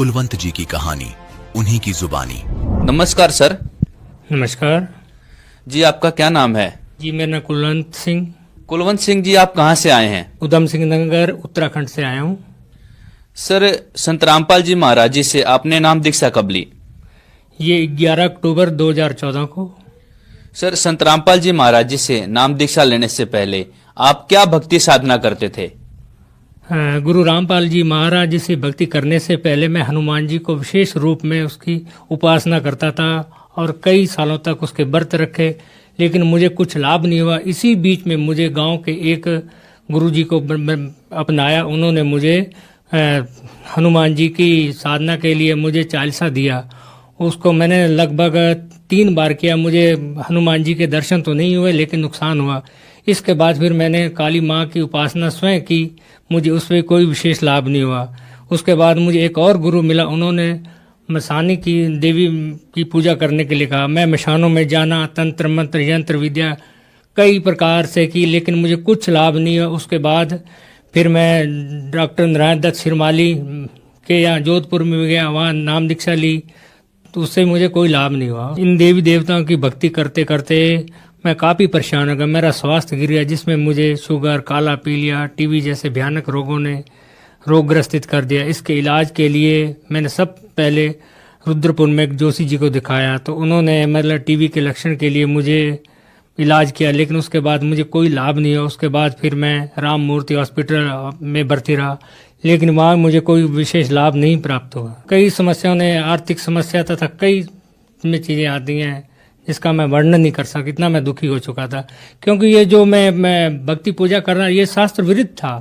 कुलवंत जी की कहानी, उन्हीं की जुबानी। नमस्कार सर। नमस्कार जी, आपका क्या नाम है? जी, मेरा नाम कुलवंत सिंह। कुलवंत सिंह जी, आप कहाँ से आए हैं? उधम सिंह नगर, उत्तराखंड से आया हूँ। सर, संत रामपाल जी महाराज जी से आपने नाम दीक्षा कब ली? ये 11 अक्टूबर 2014 को। सर, संत रामपाल जी महाराज जी से नाम दीक्षा लेने से पहले आप क्या भक्ति साधना करते थे? गुरु रामपाल जी महाराज जी से भक्ति करने से पहले मैं हनुमान जी को विशेष रूप में उसकी उपासना करता था और कई सालों तक उसके व्रत रखे, लेकिन मुझे कुछ लाभ नहीं हुआ। इसी बीच में मुझे गांव के एक गुरु जी को अपनाया। उन्होंने मुझे हनुमान जी की साधना के लिए मुझे चालीसा दिया। उसको मैंने लगभग 3 बार किया। मुझे हनुमान जी के दर्शन तो नहीं हुए, लेकिन नुकसान हुआ। इसके बाद फिर मैंने काली माँ की उपासना स्वयं की, मुझे उसमें कोई विशेष लाभ नहीं हुआ। उसके बाद मुझे एक और गुरु मिला, उन्होंने मसानी की देवी की पूजा करने के लिए कहा। मैं मशानों में जाना, तंत्र मंत्र यंत्र विद्या कई प्रकार से की, लेकिन मुझे कुछ लाभ नहीं हुआ। उसके बाद फिर मैं डॉक्टर नारायण दत्त शिरमाली के यहाँ जोधपुर में गया, वहाँ नाम दीक्षा ली, तो उससे मुझे कोई लाभ नहीं हुआ। इन देवी देवताओं की भक्ति करते करते मैं काफ़ी परेशान हो गया। मेरा स्वास्थ्य गिर गया, जिसमें मुझे शुगर, काला पीलिया, टीबी जैसे भयानक रोगों ने रोगग्रस्तित कर दिया। इसके इलाज के लिए मैंने सब पहले रुद्रपुर में एक जोशी जी को दिखाया, तो उन्होंने मतलब टीबी के लक्षण के लिए मुझे इलाज किया, लेकिन उसके बाद मुझे कोई लाभ नहीं हुआ। उसके बाद फिर मैं राम मूर्ति हॉस्पिटल में भर्ती रहा, लेकिन वहाँ मुझे कोई विशेष लाभ नहीं प्राप्त हुआ। कई समस्याओं ने, आर्थिक समस्या तथा कई में चीज़ें आती हैं जिसका मैं वर्णन नहीं कर सकता, इतना मैं दुखी हो चुका था। क्योंकि ये जो मैं भक्ति पूजा कर रहा, ये शास्त्र विरुद्ध था।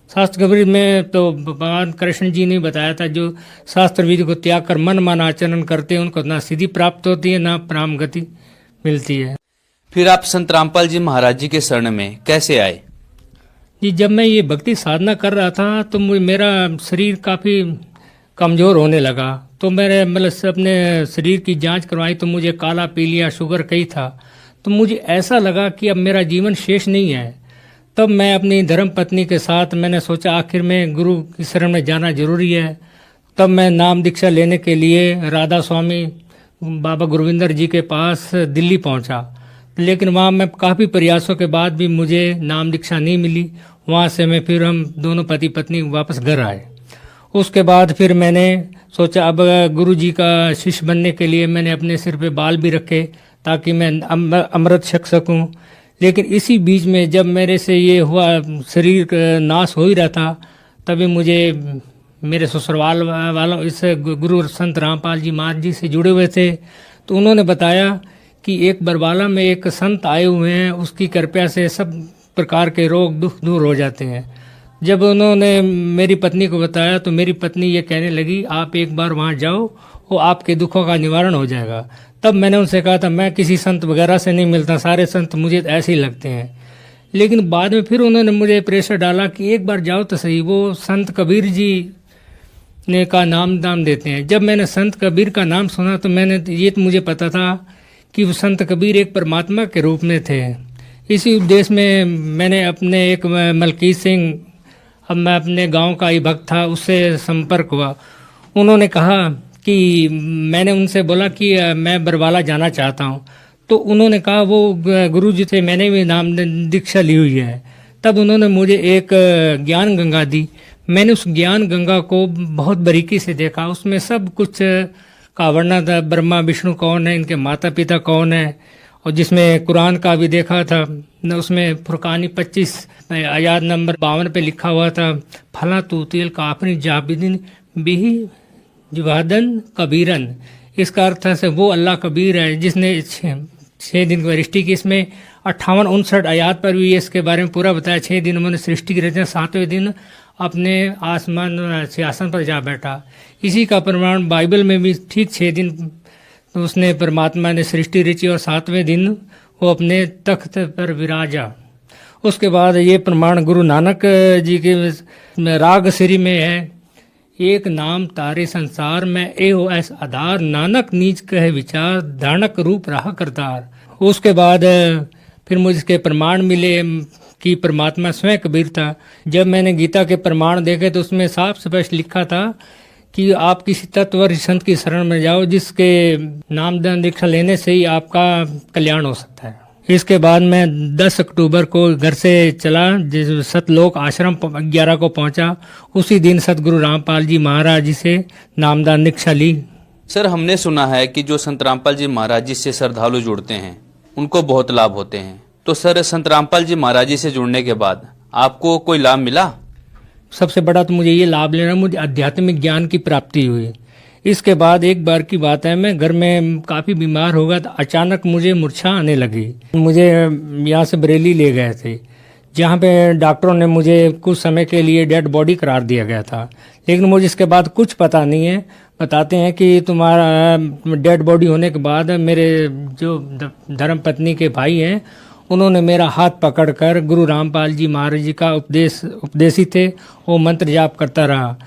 शास्त्र के विरुद्ध में तो भगवान कृष्ण जी ने बताया था, जो शास्त्र विधि को त्याग कर मन मन आचरण करते हैं उनको ना सिद्धि प्राप्त होती है, ना प्राम गति मिलती है। फिर आप संत रामपाल जी महाराज जी के शरण में कैसे आए? जी, जब मैं ये भक्ति साधना कर रहा था तो मेरा शरीर काफ़ी कमज़ोर होने लगा। तो मैंने मतलब अपने शरीर की जांच करवाई, तो मुझे काला पीलिया, शुगर कई था। तो मुझे ऐसा लगा कि अब मेरा जीवन शेष नहीं है। तब मैं अपनी धर्म पत्नी के साथ मैंने सोचा आखिर में गुरु की शरण में जाना जरूरी है। तब मैं नाम दीक्षा लेने के लिए राधा स्वामी बाबा गुरविंदर जी के पास दिल्ली पहुंचा, लेकिन वहाँ मैं काफ़ी प्रयासों के बाद भी मुझे नाम दीक्षा नहीं मिली। वहाँ से मैं फिर हम दोनों पति पत्नी वापस घर आए। उसके बाद फिर मैंने सोचा अब गुरु जी का शिष्य बनने के लिए मैंने अपने सिर पे बाल भी रखे ताकि मैं अमृत छक सकूं। लेकिन इसी बीच में जब मेरे से ये हुआ, शरीर नाश हो ही रहा था, तभी मुझे मेरे ससुराल वालों इस गुरु संत रामपाल जी महाराज जी से जुड़े हुए थे, तो उन्होंने बताया कि एक बरवाला में एक संत आए हुए हैं, उसकी कृपा से सब प्रकार के रोग दुख दूर हो जाते हैं। जब उन्होंने मेरी पत्नी को बताया तो मेरी पत्नी ये कहने लगी, आप एक बार वहाँ जाओ, वो आपके दुखों का निवारण हो जाएगा। तब मैंने उनसे कहा था मैं किसी संत वगैरह से नहीं मिलता, सारे संत मुझे ऐसे ही लगते हैं। लेकिन बाद में फिर उन्होंने मुझे प्रेशर डाला कि एक बार जाओ तो सही, वो संत कबीर जी ने का नाम देते हैं। जब मैंने संत कबीर का नाम सुना तो मुझे पता था कि वो संत कबीर एक परमात्मा के रूप में थे। इसी उद्देश्य में मैंने अपने एक मलकीत सिंह, अब मैं अपने गांव का ही भक्त था, उससे संपर्क हुआ। उन्होंने कहा कि मैंने उनसे बोला कि मैं बरवाला जाना चाहता हूं, तो उन्होंने कहा वो गुरु जी से मैंने भी नाम दीक्षा ली हुई है। तब उन्होंने मुझे एक ज्ञान गंगा दी। मैंने उस ज्ञान गंगा को बहुत बारीकी से देखा, उसमें सब कुछ का वर्णन था, ब्रह्मा विष्णु कौन है, इनके माता पिता कौन है, और जिसमें कुरान का भी देखा था, उसमें फुरकानी 25 आयात नंबर 52 पे लिखा हुआ था, फला तूतिल काफनी जाबिदिन बिही जुवादन कबीरन। इसका अर्थ है वो अल्लाह कबीर है जिसने 6 दिन की सृष्टि की। इसमें 58-59 आयात पर भी इसके बारे में पूरा बताया। 6 दिन उन्होंने सृष्टि की रचना, 7वें दिन अपने आसमान सिंहासन पर जा बैठा। इसी का प्रमाण बाइबल में भी ठीक 6 दिन तो उसने परमात्मा ने सृष्टि रची और 7वें दिन वो अपने तख्त पर विराजा। उसके बाद ये प्रमाण गुरु नानक जी के राग श्री में है, एक नाम तारे संसार में एहो ऐस आधार, नानक नीच कहे विचार, धानक रूप रहा करतार। उसके बाद फिर मुझे प्रमाण मिले कि परमात्मा स्वयं कबीर था। जब मैंने गीता के प्रमाण देखे तो उसमें साफ स्पष्ट लिखा था कि आप किसी तत्व संत की शरण में जाओ, जिसके नाम दीक्षा लेने से ही आपका कल्याण हो सकता है। इसके बाद मैं 10 अक्टूबर को घर से चला, सतलोक आश्रम 11 को पहुंचा। उसी दिन सतगुरु रामपाल जी महाराज जी से नामदान दीक्षा ली। सर, हमने सुना है कि जो संत रामपाल जी महाराज जी से श्रद्धालु जुड़ते हैं उनको बहुत लाभ होते हैं। तो सर, संत रामपाल जी महाराज जी से जुड़ने के बाद आपको कोई लाभ मिला? सबसे बड़ा तो मुझे ये लाभ लेना, मुझे आध्यात्मिक ज्ञान की प्राप्ति हुई। इसके बाद एक बार की बात है, मैं घर में काफ़ी बीमार हो गया, तो अचानक मुझे मूर्छा आने लगी। मुझे यहाँ से बरेली ले गए थे, जहाँ पे डॉक्टरों ने मुझे कुछ समय के लिए डेड बॉडी करार दिया गया था। लेकिन मुझे इसके बाद कुछ पता नहीं है। बताते हैं कि तुम्हारा डेड बॉडी होने के बाद मेरे जो धर्म पत्नी के भाई हैं, उन्होंने मेरा हाथ पकड़कर, गुरु रामपाल जी महाराज जी का उपदेशी थे, वो मंत्र जाप करता रहा।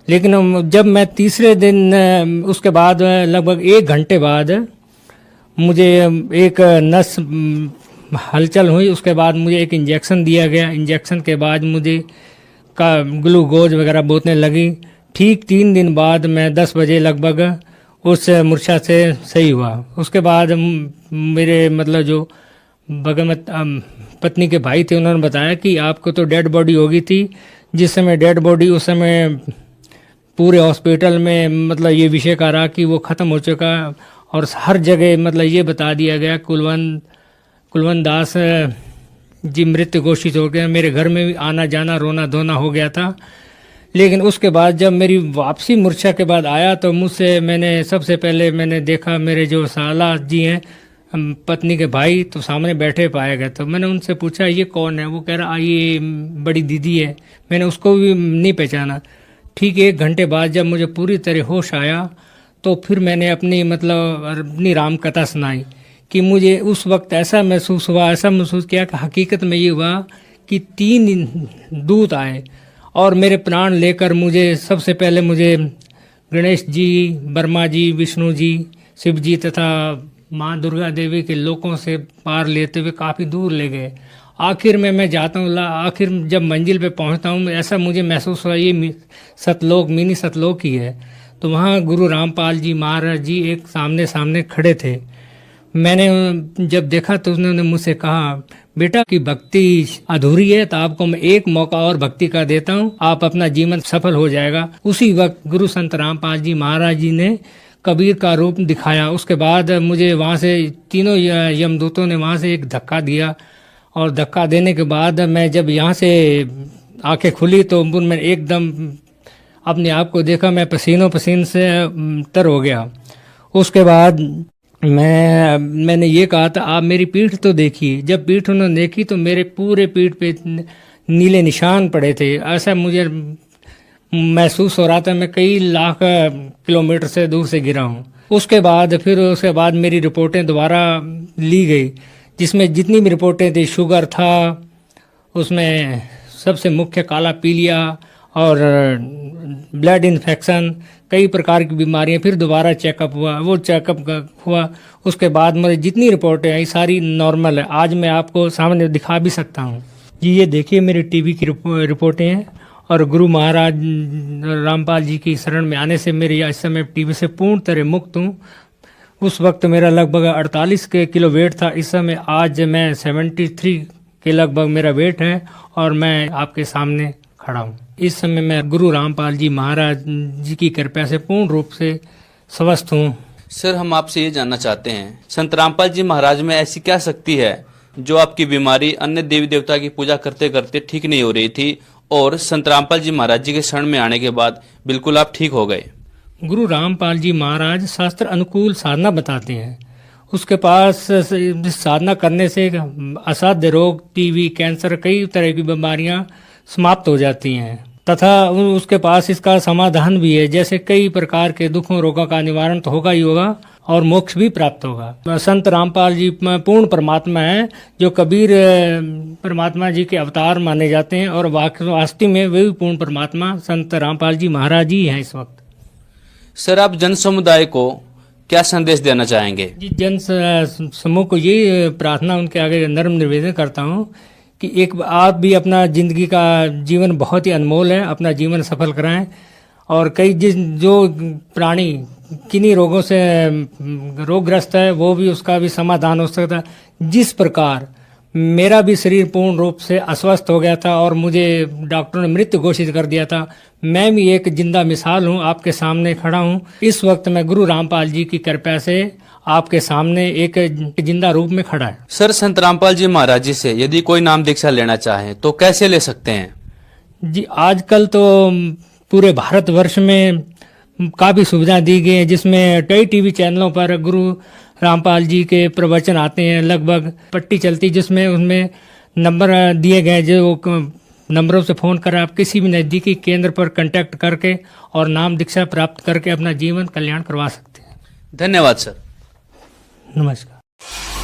लेकिन जब मैं तीसरे दिन, उसके बाद लगभग 1 घंटे बाद मुझे एक नस हलचल हुई। उसके बाद मुझे एक इंजेक्शन दिया गया। इंजेक्शन के बाद मुझे का ग्लूकोज वगैरह बोतने लगी। ठीक 3 दिन बाद मैं 10 बजे लगभग उस मूर्छा से सही हुआ। उसके बाद मेरे मतलब जो भगवत पत्नी के भाई थे, उन्होंने बताया कि आपको तो डेड बॉडी हो गई थी। जिस समय डेड बॉडी, उस समय पूरे हॉस्पिटल में मतलब ये विषय का रहा कि वो ख़त्म हो चुका, और हर जगह मतलब ये बता दिया गया कुलवंत दास जी मृत घोषित हो गए। मेरे घर में भी आना जाना, रोना धोना हो गया था। लेकिन उसके बाद जब मेरी वापसी मूर्छा के बाद आया, तो मुझसे मैंने सबसे पहले मैंने देखा मेरे जो साला जी हैं, पत्नी के भाई, तो सामने बैठे पाया गया। तो मैंने उनसे पूछा ये कौन है? वो कह रहा ये बड़ी दीदी है। मैंने उसको भी नहीं पहचाना। ठीक 1 घंटे बाद जब मुझे पूरी तरह होश आया, तो फिर मैंने अपनी राम कथा सुनाई कि मुझे उस वक्त ऐसा महसूस किया कि हकीकत में ये हुआ कि 3 दूत आए और मेरे प्राण लेकर मुझे, सबसे पहले मुझे गणेश जी, ब्रह्मा जी, विष्णु जी, शिव जी तथा माँ दुर्गा देवी के लोकों से पार लेते हुए काफ़ी दूर ले गए। आखिर में मैं जाता हूँ, आखिर जब मंजिल पे पहुँचता हूँ, ऐसा मुझे महसूस हुआ ये सतलोक, मिनी सतलोक ही है। तो वहाँ गुरु रामपाल जी महाराज जी एक सामने खड़े थे। मैंने जब देखा तो उन्होंने मुझसे कहा, बेटा की भक्ति अधूरी है, तो आपको मैं एक मौका और भक्ति का देता हूँ, आप अपना जीवन सफल हो जाएगा। उसी वक्त गुरु संत रामपाल जी महाराज जी ने कबीर का रूप दिखाया। उसके बाद मुझे वहाँ से तीनों यमदूतों ने वहाँ से एक धक्का दिया, और धक्का देने के बाद मैं जब यहाँ से आंखें खुली तो मैं एकदम अपने आप को देखा, मैं पसीनों पसीन से तर हो गया। उसके बाद मैंने ये कहा था, आप मेरी पीठ तो देखिए। जब पीठ उन्होंने देखी तो मेरे पूरे पीठ पे नीले निशान पड़े थे। ऐसा मुझे महसूस हो रहा था मैं कई लाख किलोमीटर से दूर से गिरा हूँ। उसके बाद मेरी रिपोर्टें दोबारा ली गई, जिसमें जितनी भी रिपोर्टें थी, शुगर था उसमें, सबसे मुख्य काला पीलिया और ब्लड इन्फेक्शन, कई प्रकार की बीमारियां। फिर दोबारा चेकअप हुआ। उसके बाद मुझे जितनी रिपोर्टें आई सारी नॉर्मल है। आज मैं आपको सामने दिखा भी सकता हूँ जी। ये देखिए मेरी टीबी की रिपोर्टें हैं, और गुरु महाराज रामपाल जी की शरण में आने से मेरे इस समय टीबी से पूर्ण तरह मुक्त हूँ। उस वक्त मेरा लगभग 48 किलो वेट था। इस समय आज मैं 73 के लगभग मेरा वेट है, और मैं आपके सामने खड़ा हूँ। इस समय मैं गुरु रामपाल जी महाराज जी की कृपा से पूर्ण रूप से स्वस्थ हूँ। सर, हम आपसे ये जानना चाहते हैं, संत रामपाल जी महाराज में ऐसी क्या शक्ति है जो आपकी बीमारी अन्य देवी देवता की पूजा करते करते ठीक नहीं हो रही थी, और संत रामपाल जी महाराज जी के शरण में आने के बाद बिल्कुल आप ठीक हो गए? गुरु रामपाल जी महाराज शास्त्र अनुकूल साधना बताते हैं। उसके पास साधना करने से असाध्य रोग, टीबी, कैंसर, कई तरह की बीमारियां समाप्त हो जाती हैं, तथा उसके पास इसका समाधान भी है। जैसे कई प्रकार के दुखों, रोगों का निवारण तो होगा ही होगा, और मोक्ष भी प्राप्त होगा। संत रामपाल जी पूर्ण परमात्मा है, जो कबीर परमात्मा जी के अवतार माने जाते हैं, और वास्तव में वे भी पूर्ण परमात्मा संत रामपाल जी महाराज ही हैं इस वक्त। सर, आप जन समुदाय को क्या संदेश देना चाहेंगे? जी, जन समूह को ये प्रार्थना उनके आगे नर्म निवेदन करता हूँ कि आप भी अपना जीवन बहुत ही अनमोल है, अपना जीवन सफल कराएं, और कई जो प्राणी किन्हीं रोगों से रोगग्रस्त है वो भी उसका भी समाधान हो सकता है। जिस प्रकार मेरा भी शरीर पूर्ण रूप से अस्वस्थ हो गया था और मुझे डॉक्टरों ने मृत घोषित कर दिया था, मैं भी एक जिंदा मिसाल हूँ, आपके सामने खड़ा हूँ। इस वक्त मैं गुरु रामपाल जी की कृपा से आपके सामने एक जिंदा रूप में खड़ा है। सर, संत रामपाल जी महाराज जी से यदि कोई नाम दीक्षा लेना चाहे तो कैसे ले सकते हैं? जी, आजकल तो पूरे भारतवर्ष में काफ़ी सुविधा दी गई है, जिसमें कई टीवी चैनलों पर गुरु रामपाल जी के प्रवचन आते हैं, लगभग पट्टी चलती, जिसमें उनमें नंबर दिए गए, जो नंबरों से फ़ोन कर आप किसी भी नज़दीकी केंद्र पर कांटेक्ट करके और नाम दीक्षा प्राप्त करके अपना जीवन कल्याण करवा सकते हैं। धन्यवाद सर। नमस्कार।